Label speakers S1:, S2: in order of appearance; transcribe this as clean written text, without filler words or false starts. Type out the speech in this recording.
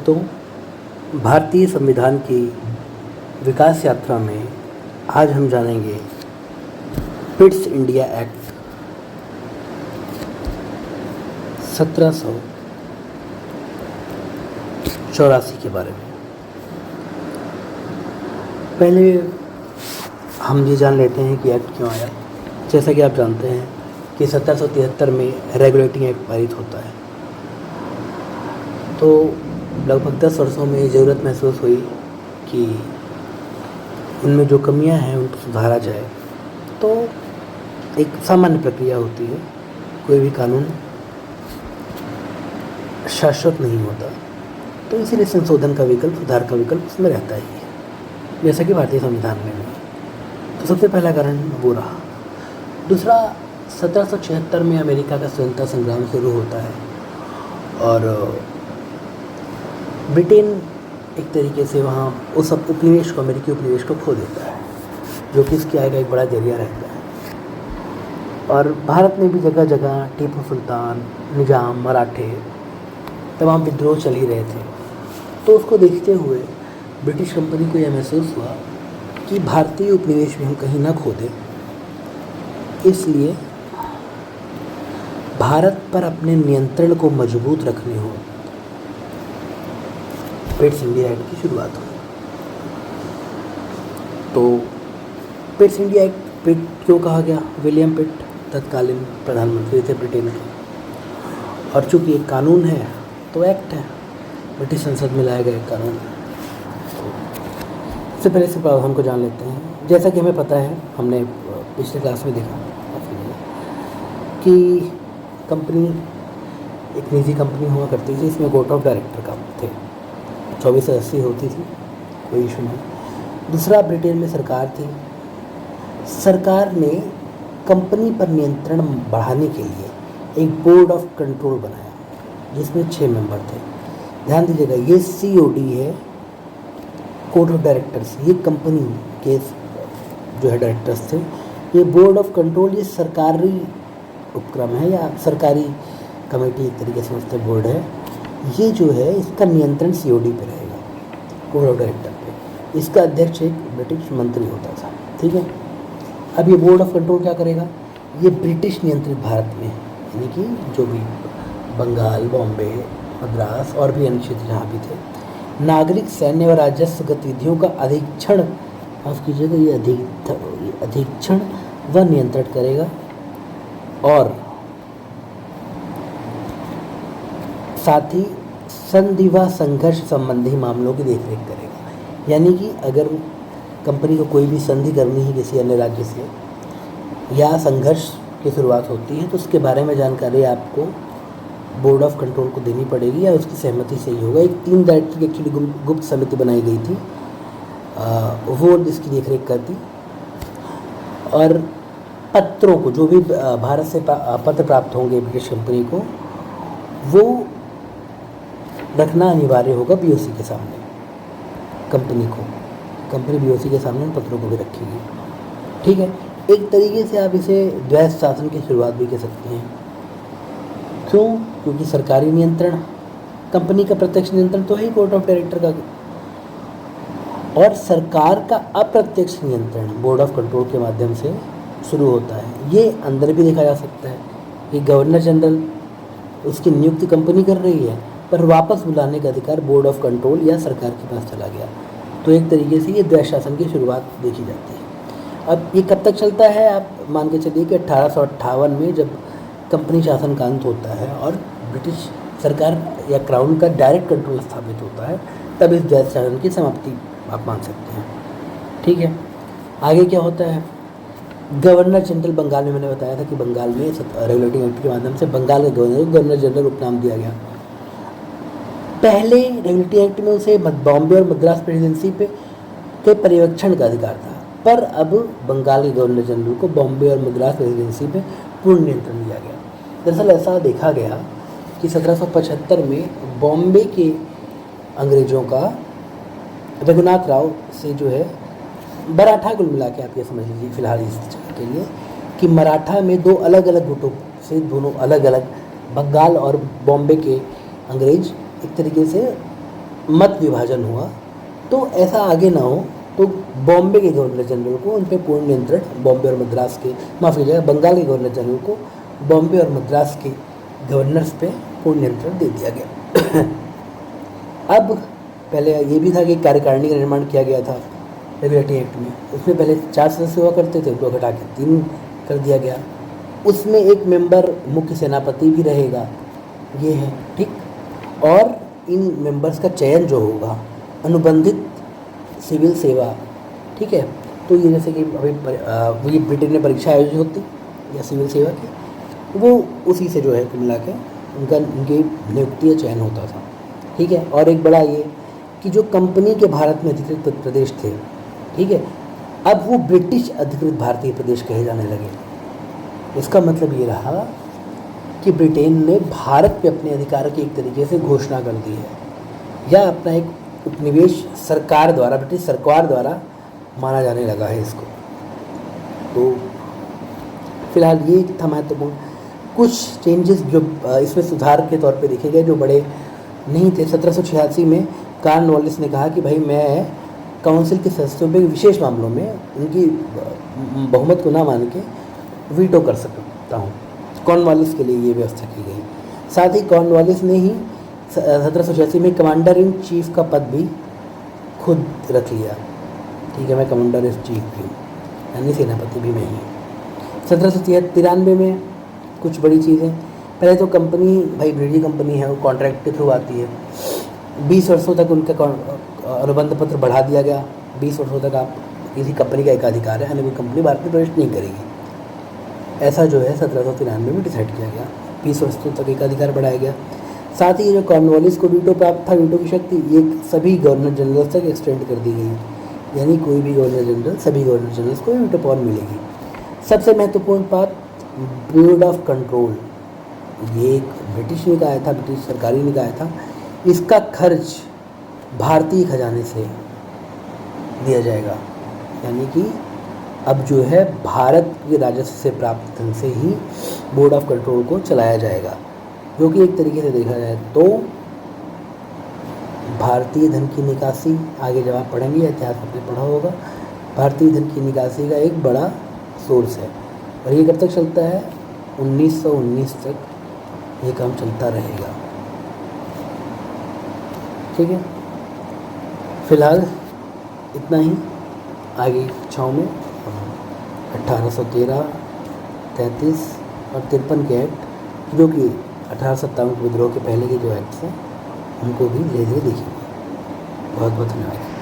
S1: दोस्तों, भारतीय संविधान की विकास यात्रा में आज हम जानेंगे पिट्स इंडिया एक्ट 1784 के बारे में। पहले हम ये जान लेते हैं कि एक्ट क्यों आया। जैसा कि आप जानते हैं कि 1773 में रेगुलेटिंग एक्ट पारित होता है, तो लगभग 10 वर्षों में ज़रूरत महसूस हुई कि उनमें जो कमियां हैं उनको सुधारा जाए। तो एक सामान्य प्रक्रिया होती है, कोई भी कानून शाश्वत नहीं होता, तो इसीलिए संशोधन का विकल्प, सुधार का विकल्प उसमें रहता ही है, जैसा कि भारतीय संविधान में भी। तो सबसे पहला कारण वो रहा। दूसरा, 1776 में अमेरिका का स्वतंत्रता संग्राम शुरू होता है और ब्रिटेन एक तरीके से वहाँ उस उपनिवेश को, अमेरिकी उपनिवेश को खो देता है, जो कि इसके आगे एक बड़ा जरिया रहता है। और भारत में भी जगह जगह टीपू सुल्तान, निजाम, मराठे, तमाम विद्रोह चल ही रहे थे। तो उसको देखते हुए ब्रिटिश कंपनी को यह महसूस हुआ कि भारतीय उपनिवेश में हम कहीं ना खो दें, इसलिए भारत पर अपने नियंत्रण को मजबूत रखने हो पिट्स इंडिया एक्ट की शुरुआत हुई। तो पिट्स इंडिया एक्ट पिट क्यों कहा गया? विलियम पिट तत्कालीन प्रधानमंत्री थे ब्रिटेन के, और चूँकि एक कानून है तो एक्ट है, ब्रिटिश संसद में लाया गया एक कानून। सबसे पहले इस प्रावधान को जान लेते हैं। जैसा कि हमें पता है, हमने पिछले क्लास में देखा कि कंपनी एक निजी कंपनी हुआ करती थी, इसमें बोर्ड ऑफ डायरेक्टर का थे, 24 सदस्य होती थी, कोई इशू नहीं। दूसरा, ब्रिटेन में सरकार थी। सरकार ने कंपनी पर नियंत्रण बढ़ाने के लिए एक बोर्ड ऑफ कंट्रोल बनाया, जिसमें 6 मेंबर थे। ध्यान दीजिएगा, ये COD है, कोड ऑफ डायरेक्टर्स। ये कंपनी के जो है डायरेक्टर्स थे। ये बोर्ड ऑफ कंट्रोल, ये सरकारी उपक्रम है या सरकारी कमेटी, एक तरीके से उसका बोर्ड है। ये जो है, इसका नियंत्रण COD पे रहेगा, बोर्ड ऑफ डायरेक्टर पे। इसका अध्यक्ष एक ब्रिटिश मंत्री होता था, ठीक है। अब ये बोर्ड ऑफ कंट्रोल क्या करेगा? ये ब्रिटिश नियंत्रित भारत में, यानी कि जो भी बंगाल, बॉम्बे, मद्रास और भी अन्य क्षेत्र जहाँ भी थे, नागरिक, सैन्य व राजस्व गतिविधियों का अधीक्षण, माफ कीजिएगा, ये अधीक्षण व नियंत्रण करेगा, और साथ ही संधि व संघर्ष संबंधी मामलों की देखरेख करेगा। यानी कि अगर कंपनी को कोई भी संधि करनी है किसी अन्य राज्य से, या संघर्ष की शुरुआत होती है, तो उसके बारे में जानकारी आपको बोर्ड ऑफ कंट्रोल को देनी पड़ेगी, या उसकी सहमति से ही होगा। एक 3 डायरेक्टर की एक्चुअली गुप्त समिति बनाई गई थी, वो इसकी देखरेख करती। और पत्रों को, जो भी भारत से पत्र प्राप्त होंगे ब्रिटिश कंपनी को, वो रखना अनिवार्य होगा BOC के सामने। कंपनी BOC के सामने उन पत्रों को भी रखेगी, ठीक है। एक तरीके से आप इसे द्वैध शासन की शुरुआत भी कह सकते हैं। क्यों? क्योंकि सरकारी नियंत्रण, कंपनी का प्रत्यक्ष नियंत्रण तो है ही बोर्ड ऑफ डायरेक्टर का, और सरकार का अप्रत्यक्ष नियंत्रण बोर्ड ऑफ कंट्रोल के माध्यम से शुरू होता है। ये अंदर भी देखा जा सकता है कि गवर्नर जनरल उसकी नियुक्ति कंपनी कर रही है, पर वापस बुलाने का अधिकार बोर्ड ऑफ कंट्रोल या सरकार के पास चला गया। तो एक तरीके से ये द्वैध शासन की शुरुआत देखी जाती है। अब ये कब तक चलता है? आप मान के चलिए कि 1858 में जब कंपनी शासन का अंत होता है और ब्रिटिश सरकार या क्राउन का डायरेक्ट कंट्रोल स्थापित होता है, तब इस द्वैध शासन की समाप्ति आप मान सकते हैं, ठीक है। आगे क्या होता है? गवर्नर जनरल, बंगाल में मैंने बताया था कि बंगाल में रेगुलेटिंग एक्ट के माध्यम से बंगाल के गवर्नर को गवर्नर जनरल उपनाम दिया गया। पहले रेगुलेटिंग एक्ट में उसे बॉम्बे और मद्रास प्रेसिडेंसी के पर्यवेक्षण का अधिकार था, पर अब बंगाल के गवर्नर जनरल को बॉम्बे और मद्रास प्रेसिडेंसी पे पूर्ण नियंत्रण दिया गया। दरअसल ऐसा देखा गया कि 1775 में बॉम्बे के अंग्रेज़ों का रघुनाथ राव से जो है मराठा, कुल मिला के आप ये समझ लीजिए फिलहाल इस जगह के लिए, कि मराठा में 2 अलग अलग गुटों से, दोनों अलग अलग, बंगाल और बॉम्बे के अंग्रेज एक तरीके से मत विभाजन हुआ तो ऐसा आगे ना हो, तो बॉम्बे के गवर्नर जनरल को उन पर पूर्ण नियंत्रण, बॉम्बे और मद्रास के, माफ़ कीजिएगा, बंगाल के गवर्नर जनरल को बॉम्बे और मद्रास के गवर्नर्स पे पूर्ण नियंत्रण दे दिया गया। अब पहले ये भी था कि कार्यकारिणी का निर्माण किया गया था रेगुलेटरी एक्ट में, उसमें पहले 4 सदस्य हुआ करते थे, उनको घटा के 3 कर दिया गया। उसमें एक मेंबर मुख्य सेनापति भी रहेगा, ये है ठीक। और इन मेंबर्स का चयन जो होगा अनुबंधित सिविल सेवा, ठीक है, तो ये जैसे कि अभी ये ब्रिटेन में परीक्षा आयोजित होती या सिविल सेवा की, वो उसी से जो है कुल मिला के उनकी नियुक्ति या चयन होता था, ठीक है। और एक बड़ा ये कि जो कंपनी के भारत में अधिकृत प्रदेश थे, ठीक है, अब वो ब्रिटिश अधिकृत भारतीय प्रदेश कहे जाने लगे। इसका मतलब ये रहा कि ब्रिटेन ने भारत पे अपने अधिकार की एक तरीके से घोषणा कर दी है, या अपना एक उपनिवेश सरकार द्वारा, ब्रिटिश सरकार द्वारा माना जाने लगा है इसको। तो फिलहाल ये था महत्वपूर्ण। कुछ चेंजेस जो इसमें सुधार के तौर पे देखे गए जो बड़े नहीं थे। 1786 में कॉर्नवालिस ने कहा कि भाई मैं काउंसिल के सदस्यों पे विशेष मामलों में उनकी बहुमत को ना मान के वीटो कर सकता हूँ। कॉर्नवालिस के लिए ये व्यवस्था की गई। साथ ही कॉर्नवालिस ने ही 1786 में कमांडर इन चीफ का पद भी खुद रख लिया, ठीक है, मैं कमांडर इन चीफ भी हूँ, यानी सेनापति भी मैं ही। 1793 में कुछ बड़ी चीज़ें, पहले तो कंपनी, भाई ब्रिटिश कंपनी है, वो कॉन्ट्रैक्ट के थ्रू आती है। 20 वर्षों तक उनका अनुबंध पत्र बढ़ा दिया गया। 20 वर्षों तक आप किसी कंपनी का एकाधिकार है, यानी कोई कंपनी भारत में प्रवेश नहीं करेगी, ऐसा जो है 1793 में डिसाइड किया गया। 20 वर्षों तक एकाधिकार बढ़ाया गया। साथ ही जो कॉर्नवालिस को वीटो प्राप्त था, वीटो की शक्ति ये सभी गवर्नर जनरल तक एक्सटेंड कर दी गई, यानी कोई भी गवर्नर जनरल, सभी गवर्नर जनरल्स को वीटो पावर मिलेगी। सबसे महत्वपूर्ण बात, पीरियड ऑफ कंट्रोल, ये एक ब्रिटिश निकाय था, ब्रिटिश सरकारी निकाय था, इसका खर्च भारतीय खजाने से दिया जाएगा, यानी कि अब जो है भारत के राजस्व से प्राप्त धन से ही बोर्ड ऑफ कंट्रोल को चलाया जाएगा, जो कि एक तरीके से देखा जाए तो भारतीय धन की निकासी, आगे जब आप पढ़ेंगे इतिहास आपने पढ़ा होगा, भारतीय धन की निकासी का एक बड़ा सोर्स है। और ये कब तक चलता है? 1919 तक ये काम चलता रहेगा, ठीक है। फिलहाल इतना ही, आगे कक्षाओं में 1813, 33 और 53 के एक्ट, जो कि 1857 के विद्रोह के पहले के जो एक्ट्स हैं, उनको भी धीरे धीरे देखेंगे। बहुत बहुत धन्यवाद।